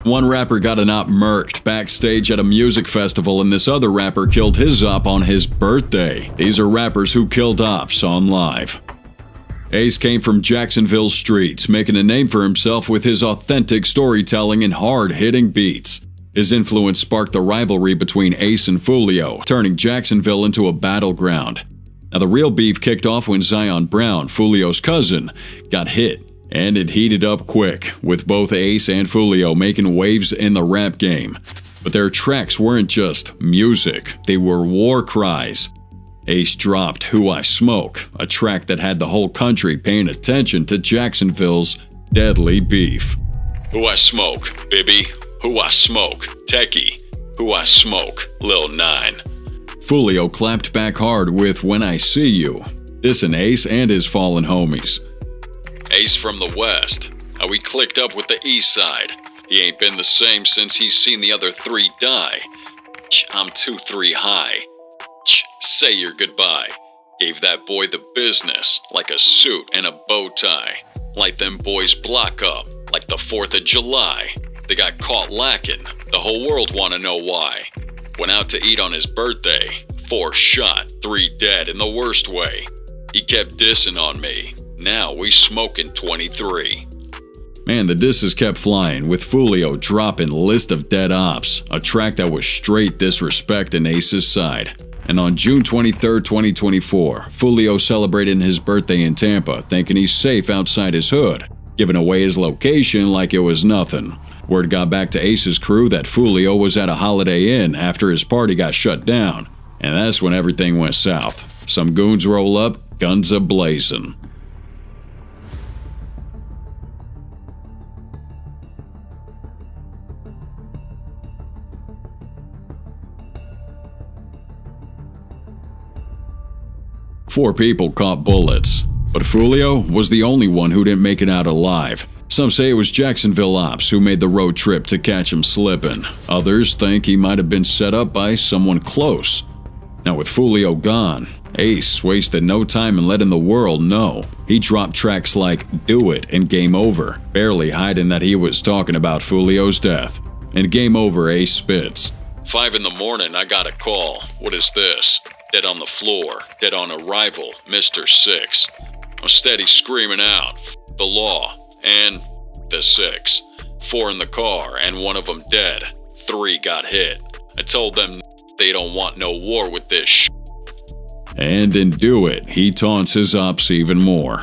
One rapper got an op murked backstage at a music festival, and this other rapper killed his op on his birthday. These are rappers who killed ops on live. Ace came from Jacksonville streets, making a name for himself with his authentic storytelling and hard-hitting beats. His influence sparked the rivalry between Ace and Foolio, turning Jacksonville into a battleground. Now, the real beef kicked off when Zion Brown, Foolio's cousin, got hit, and it heated up quick, with both Ace and Foolio making waves in the rap game. But their tracks weren't just music, they were war cries. Ace dropped Who I Smoke, a track that had the whole country paying attention to Jacksonville's deadly beef. Who I smoke, Bibby. Who I smoke, Techie. Who I smoke, Lil 9. Foolio clapped back hard with When I See You, dissing Ace and his fallen homies. Ace from the West, how he clicked up with the East Side. He ain't been the same since he's seen the other three die. I'm 2-3 high. Say your goodbye. Gave that boy the business, like a suit and a bow tie. Light them boys block up, like the 4th of July. They got caught lacking, the whole world wanna know why. Went out to eat on his birthday, 4 shot, 3 dead in the worst way. He kept dissing on me, now we smoking 23. Man, the disses kept flying, with Foolio dropping List of Dead Ops, a track that was straight disrespect in Ace's side. And on June 23, 2024, Foolio celebrated his birthday in Tampa, thinking he's safe outside his hood, giving away his location like it was nothing. Word got back to Ace's crew that Foolio was at a Holiday Inn after his party got shut down, and that's when everything went south. Some goons roll up, guns a-blazing. Four people caught bullets, but Foolio was the only one who didn't make it out alive. Some say it was Jacksonville ops who made the road trip to catch him slipping. Others think he might have been set up by someone close. Now, with Foolio gone, Ace wasted no time in letting the world know. He dropped tracks like Do It and Game Over, barely hiding that he was talking about Foolio's death. And Game Over, Ace spits. 5 in the morning, I got a call. What is this? Dead on the floor, dead on arrival, Mr. 6. I'm steady screaming out, the law. And the 6. 4 in the car, and one of them dead. 3 got hit. I told them they don't want no war with this sh**. And in Do It, he taunts his ops even more.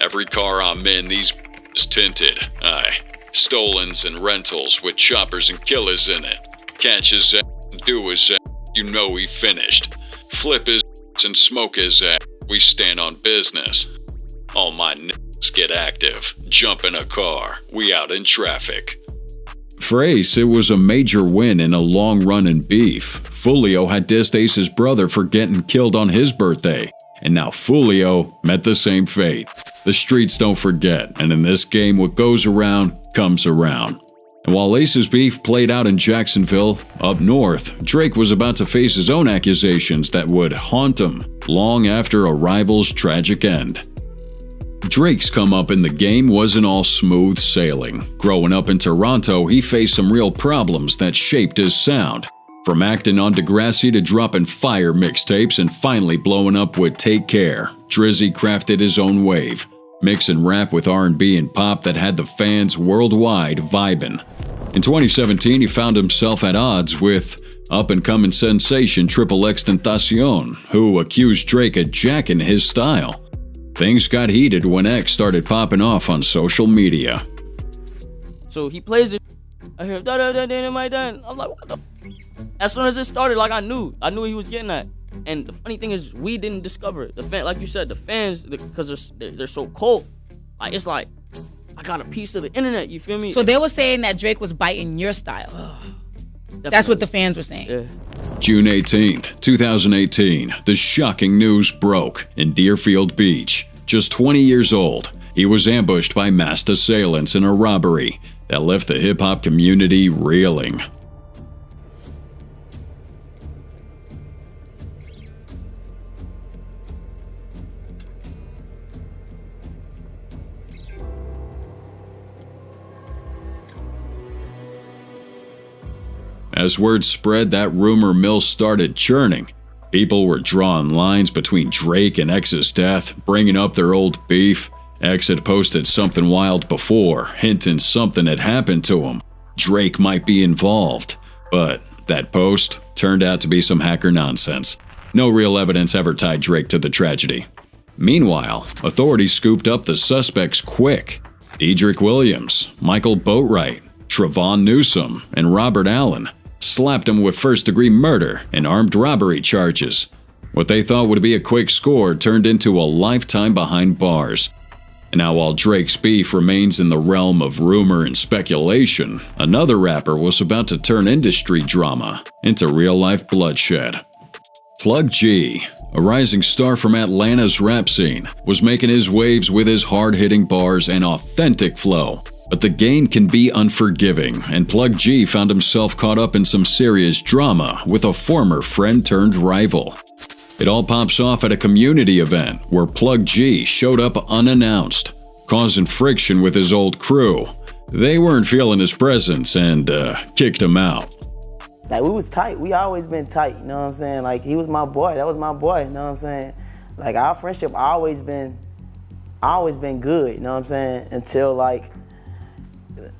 Every car I'm in, these is tinted. Aye. Stolens and rentals with choppers and killers in it. Catch his ass, do his ass, you know he finished. Flip his ass and smoke his ass, we stand on business. All my get active, jump in a car, we out in traffic. For Ace, it was a major win in a long-running beef. Foolio had dissed Ace's brother for getting killed on his birthday, and now Foolio met the same fate. The streets don't forget, and in this game what goes around comes around. And while Ace's beef played out in Jacksonville, up north, Drake was about to face his own accusations that would haunt him long after a rival's tragic end. Drake's come up in the game wasn't all smooth sailing. Growing up in Toronto, he faced some real problems that shaped his sound. From acting on Degrassi to dropping fire mixtapes and finally blowing up with Take Care, Drizzy crafted his own wave, mixing rap with R&B and pop that had the fans worldwide vibing. In 2017, he found himself at odds with up-and-coming sensation Triple X Tentacion, who accused Drake of jacking his style. Things got heated when X started popping off on social media. So he plays it. I hear da-da-da-da-da-da-da. I'm like, what the? As soon as it started, like I knew what he was getting at. And the funny thing is, we didn't discover it. The fan, like you said, the fans, because they're so cold. Like it's like I got a piece of the internet. You feel me? So they were saying that Drake was biting your style. That's what the fans were saying. Yeah. June 18th, 2018, the shocking news broke in Deerfield Beach. Just 20 years old, he was ambushed by masked assailants in a robbery that left the hip-hop community reeling. As word spread, that rumor mill started churning. People were drawing lines between Drake and X's death, bringing up their old beef. X had posted something wild before, hinting something had happened to him. Drake might be involved. But that post turned out to be some hacker nonsense. No real evidence ever tied Drake to the tragedy. Meanwhile, authorities scooped up the suspects quick. Dedrick Williams, Michael Boatwright, Trevon Newsom, and Robert Allen slapped him with first-degree murder and armed robbery charges. What they thought would be a quick score turned into a lifetime behind bars. And now while Drake's beef remains in the realm of rumor and speculation, another rapper was about to turn industry drama into real-life bloodshed. Plug G, a rising star from Atlanta's rap scene, was making his waves with his hard-hitting bars and authentic flow. But the game can be unforgiving, and Plug G found himself caught up in some serious drama with a former friend-turned-rival. It all pops off at a community event where Plug G showed up unannounced, causing friction with his old crew. They weren't feeling his presence and kicked him out. Like, we was tight. We always been tight, you know what I'm saying? Like, he was my boy. That was my boy, you know what I'm saying? Like, our friendship always been good, you know what I'm saying? Until, like,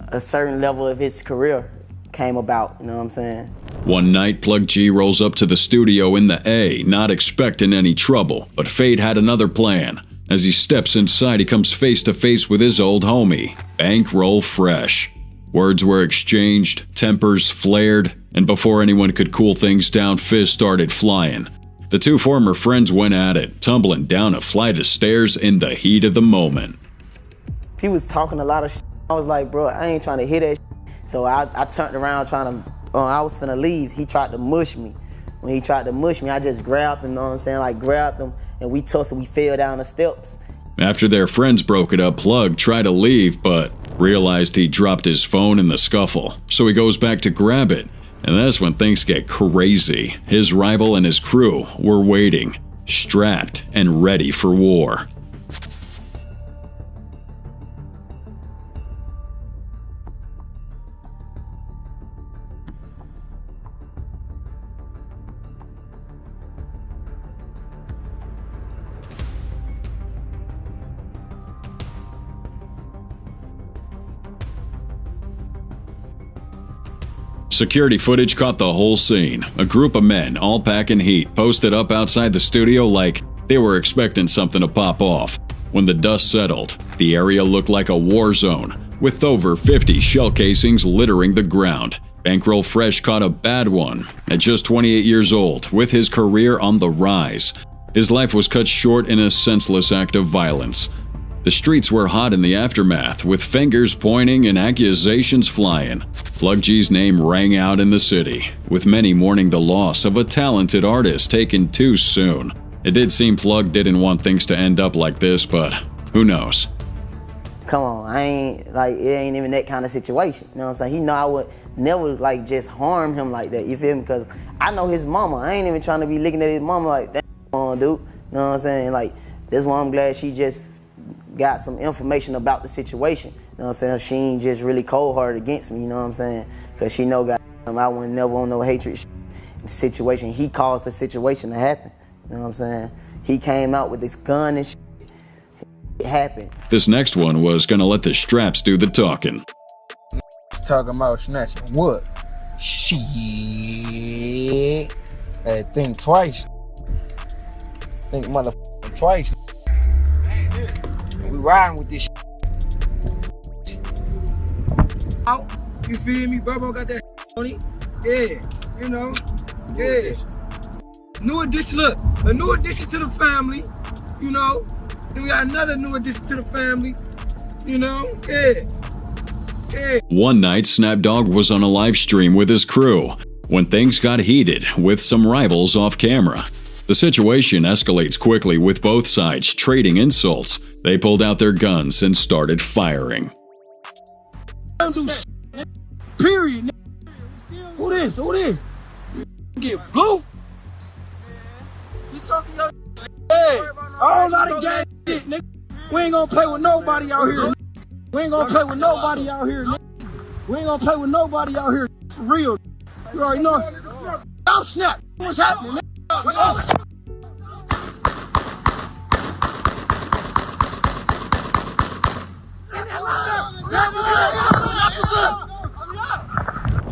a certain level of his career came about, you know what I'm saying? One night, Plug G rolls up to the studio in the A, not expecting any trouble, but fate had another plan. As he steps inside, he comes face to face with his old homie, Bankroll Fresh. Words were exchanged, tempers flared, and before anyone could cool things down, fists started flying. The two former friends went at it, tumbling down a flight of stairs in the heat of the moment. He was talking a lot of shit. I was like, bro, I ain't trying to hear that shit. So I turned around trying to, I was finna leave. He tried to mush me. When he tried to mush me, I just grabbed him, you know what I'm saying? Like, grabbed him, and we tussled, we fell down the steps. After their friends broke it up, Plug tried to leave, but realized he dropped his phone in the scuffle. So he goes back to grab it, and that's when things get crazy. His rival and his crew were waiting, strapped and ready for war. Security footage caught the whole scene. A group of men, all packing heat, posted up outside the studio like they were expecting something to pop off. When the dust settled, the area looked like a war zone, with over 50 shell casings littering the ground. Bankroll Fresh caught a bad one. At just 28 years old, with his career on the rise, his life was cut short in a senseless act of violence. The streets were hot in the aftermath, with fingers pointing and accusations flying. Plug G's name rang out in the city, with many mourning the loss of a talented artist taken too soon. It did seem Plug didn't want things to end up like this, but who knows? Come on, it ain't even that kind of situation, you know what I'm saying? He know I would never, like, just harm him like that, you feel me? Because I know his mama. I ain't even trying to be looking at his mama like, that on, dude, you know what I'm saying? Like, that's why I'm glad she just got some information about the situation. You know what I'm saying? She ain't just really cold-hearted against me, you know what I'm saying? Because she know, goddamn, I wouldn't never want no hatred in the situation. He caused the situation to happen. You know what I'm saying? He came out with his gun and shit. It happened. This next one was gonna let the straps do the talking. Talking about snatching what? Shit. Hey, think twice. Think motherfucking twice. We riding with this shit. Out, you feel me? Burbo got that on it. Yeah, you know. Yeah. New addition, look, a new addition to the family, you know. Then we got another new addition to the family, you know. Yeah. Yeah. One night, Snapdog was on a live stream with his crew when things got heated with some rivals off camera. The situation escalates quickly with both sides trading insults. They pulled out their guns and started firing. Don't do shit, period. Who this? Who this? Get blue? You talking your hey, all lot of gay shit, nigga. We ain't gonna play with nobody out here. We ain't gonna play with nobody out here, nigga. We ain't gonna play with nobody out here. For real. You already know. I'm snap. What's happening?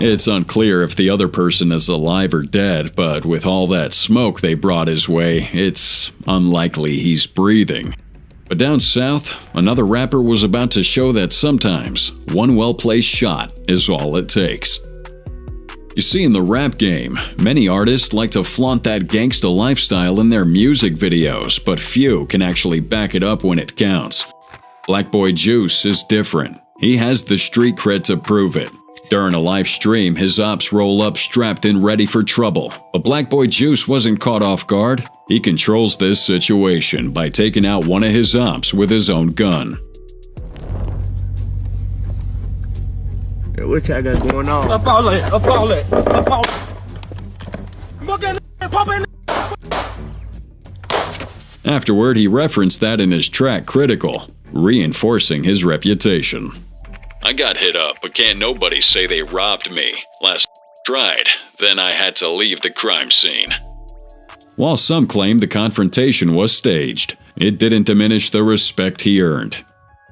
It's unclear if the other person is alive or dead, but with all that smoke they brought his way, it's unlikely he's breathing. But down south, another rapper was about to show that sometimes one well-placed shot is all it takes. You see, in the rap game, many artists like to flaunt that gangsta lifestyle in their music videos, but few can actually back it up when it counts. Black Boy Juice is different. He has the street cred to prove it. During a live stream, his ops roll up strapped and ready for trouble. But Black Boy Juice wasn't caught off guard. He controls this situation by taking out one of his ops with his own gun. Hey, what y'all got going on? Up all that, up all that, up all that. Afterward, he referenced that in his track Critical, reinforcing his reputation. I got hit up, but can't nobody say they robbed me. Last tried, then I had to leave the crime scene. While some claim the confrontation was staged, it didn't diminish the respect he earned.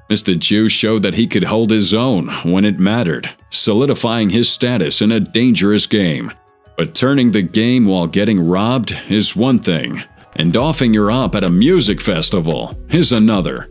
Mr. Juice showed that he could hold his own when it mattered, solidifying his status in a dangerous game. But turning the game while getting robbed is one thing, and offing your op at a music festival is another.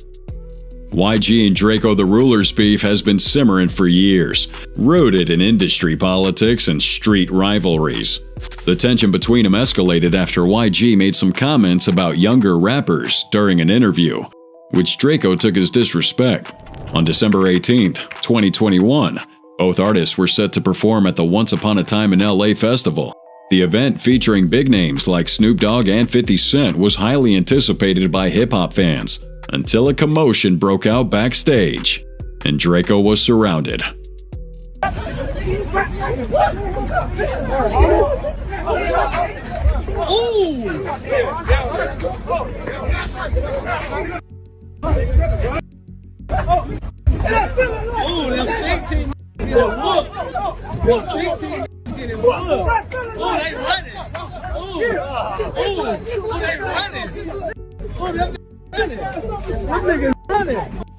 YG and Draco the Ruler's beef has been simmering for years, rooted in industry politics and street rivalries. The tension between them escalated after YG made some comments about younger rappers during an interview, which Draco took as disrespect. On December 18, 2021, both artists were set to perform at the Once Upon a Time in LA festival. The event, featuring big names like Snoop Dogg and 50 Cent, was highly anticipated by hip-hop fans, until a commotion broke out backstage, and Draco was surrounded.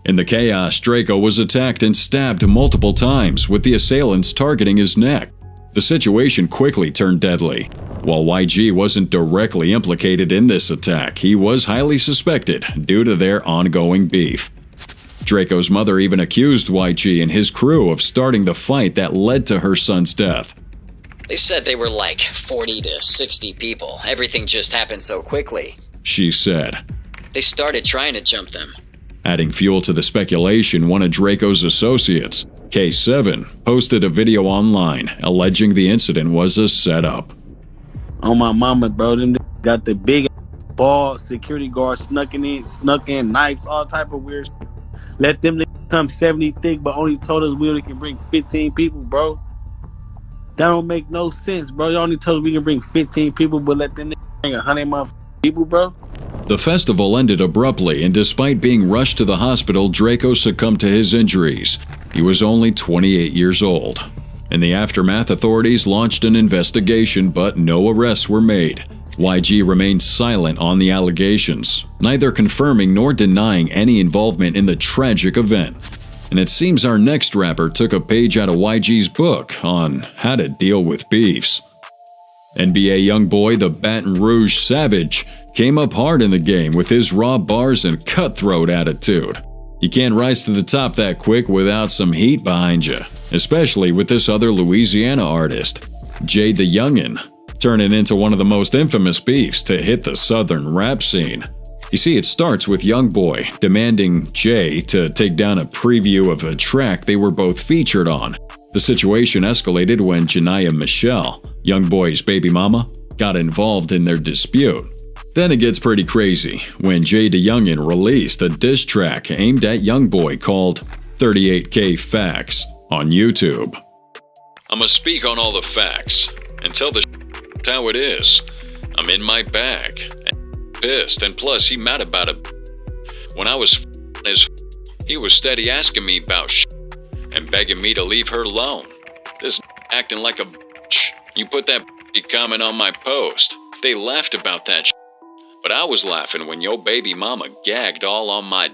In the chaos, Draco was attacked and stabbed multiple times, with the assailants targeting his neck. The situation quickly turned deadly. While YG wasn't directly implicated in this attack, he was highly suspected due to their ongoing beef. Draco's mother even accused YG and his crew of starting the fight that led to her son's death. They said they were like 40 to 60 people. Everything just happened so quickly, she said. They started trying to jump them. Adding fuel to the speculation, one of Draco's associates, K7, posted a video online alleging the incident was a setup. On my mama, bro, them got the big ball security guards snuck in, knives, all type of weird shit. Let them come 70 thick, but only told us we only can bring 15 people, bro. That don't make no sense, bro. You only told us we can bring 15 people, but let them bring 100 people, bro. The festival ended abruptly, and despite being rushed to the hospital, Draco succumbed to his injuries. He was only 28 years old. In the aftermath, authorities launched an investigation, but no arrests were made. YG remained silent on the allegations, neither confirming nor denying any involvement in the tragic event. And it seems our next rapper took a page out of YG's book on how to deal with beefs. NBA youngboy the Baton Rouge Savage came up hard in the game with his raw bars and cutthroat attitude. You can't rise to the top that quick without some heat behind you, especially with this other Louisiana artist, Jay the Youngin, turning into one of the most infamous beefs to hit the southern rap scene. You see, it starts with Youngboy demanding Jay to take down a preview of a track they were both featured on. The situation escalated when Janiyah Michelle, Youngboy's baby mama, got involved in their dispute. Then it gets pretty crazy when Jay the Youngin released a diss track aimed at Youngboy called 38K Facts on YouTube. I'ma speak on all the facts and tell the how it is. I'm in my bag, pissed, and plus he mad about it. When I was he was steady asking me about and begging me to leave her alone. This acting like a You put that comment on my post. They laughed about that shit. But I was laughing when your baby mama gagged all on my...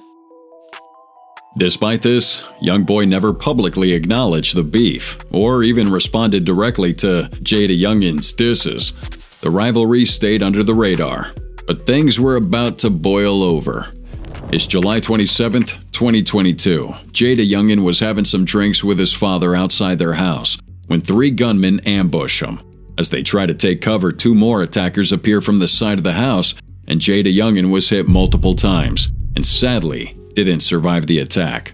Despite this, young boy never publicly acknowledged the beef, or even responded directly to Jada Youngin's disses. The rivalry stayed under the radar, but things were about to boil over. It's July 27th, 2022. Jada Youngin was having some drinks with his father outside their house when 3 gunmen ambush him. As they try to take cover, 2 more attackers appear from the side of the house, and Jada Youngin was hit multiple times, and sadly, didn't survive the attack.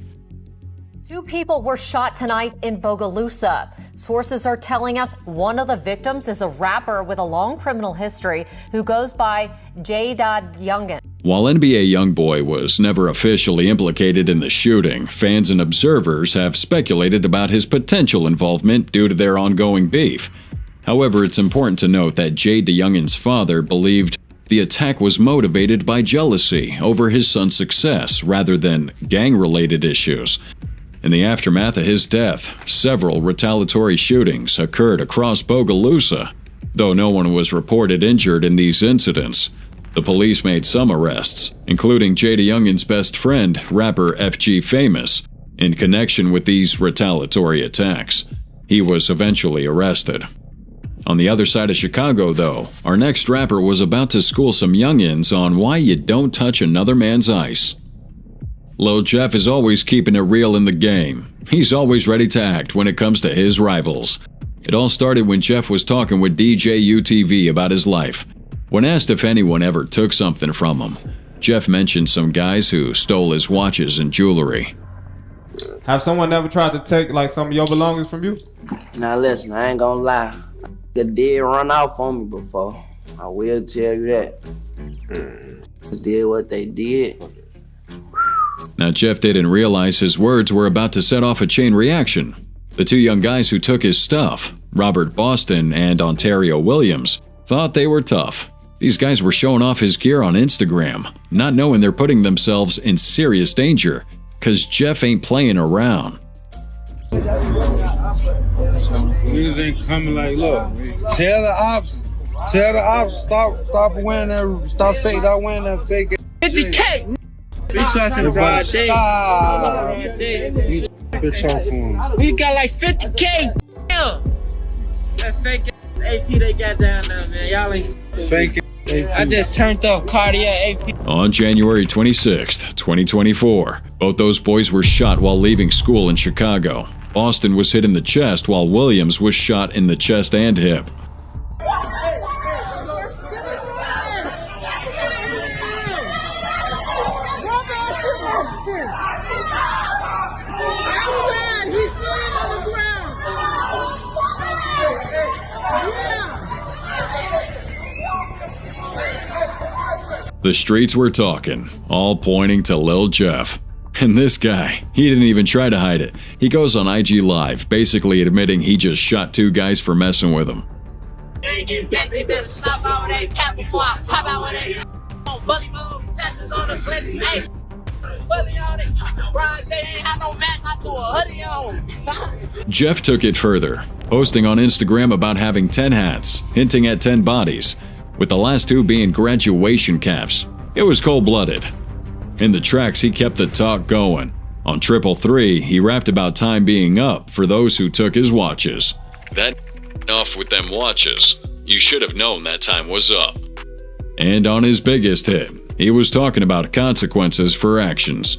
2 people were shot tonight in Bogalusa. Sources are telling us one of the victims is a rapper with a long criminal history who goes by Jada Youngin. While NBA YoungBoy was never officially implicated in the shooting, fans and observers have speculated about his potential involvement due to their ongoing beef. However, it's important to note that Jada Youngin's father believed the attack was motivated by jealousy over his son's success rather than gang-related issues. In the aftermath of his death, several retaliatory shootings occurred across Bogalusa, though no one was reported injured in these incidents. The police made some arrests, including Jada Youngin's best friend, rapper FG Famous, in connection with these retaliatory attacks. He was eventually arrested. On the other side of Chicago, though, our next rapper was about to school some youngins on why you don't touch another man's ice. Lil Jeff is always keeping it real in the game. He's always ready to act when it comes to his rivals. It all started when Jeff was talking with DJ UTV about his life. When asked if anyone ever took something from him, Jeff mentioned some guys who stole his watches and jewelry. Have someone ever tried to take some of your belongings from you? Now listen, I ain't gonna lie. They did run off on me before. I will tell you that. Did what they did. Now, Jeff didn't realize his words were about to set off a chain reaction. The 2 young guys who took his stuff, Robert Boston and Ontario Williams, thought they were tough. These guys were showing off his gear on Instagram, not knowing they're putting themselves in serious danger, cause Jeff ain't playing around. Niggas ain't coming like, look, tell the ops, stop wearing that, stop wearing that fake 50K! Bitch, bitch off on. We got like 50K! Damn! That fake AP they got down there, man. Y'all ain't fake AP. I just turned up Cartier AP. On January 26th, 2024, both those boys were shot while leaving school in Chicago. Boston was hit in the chest while Williams was shot in the chest and hip. The streets were talking, all pointing to Lil Jeff. And this guy, he didn't even try to hide it. He goes on IG Live, basically admitting he just shot 2 guys for messing with him. Jeff took it further, posting on Instagram about having 10 hats, hinting at 10 bodies, with the last 2 being graduation caps. It was cold-blooded. In the tracks, he kept the talk going. On 333, he rapped about time being up for those who took his watches. That off with them watches. You should have known that time was up. And on his biggest hit, he was talking about consequences for actions.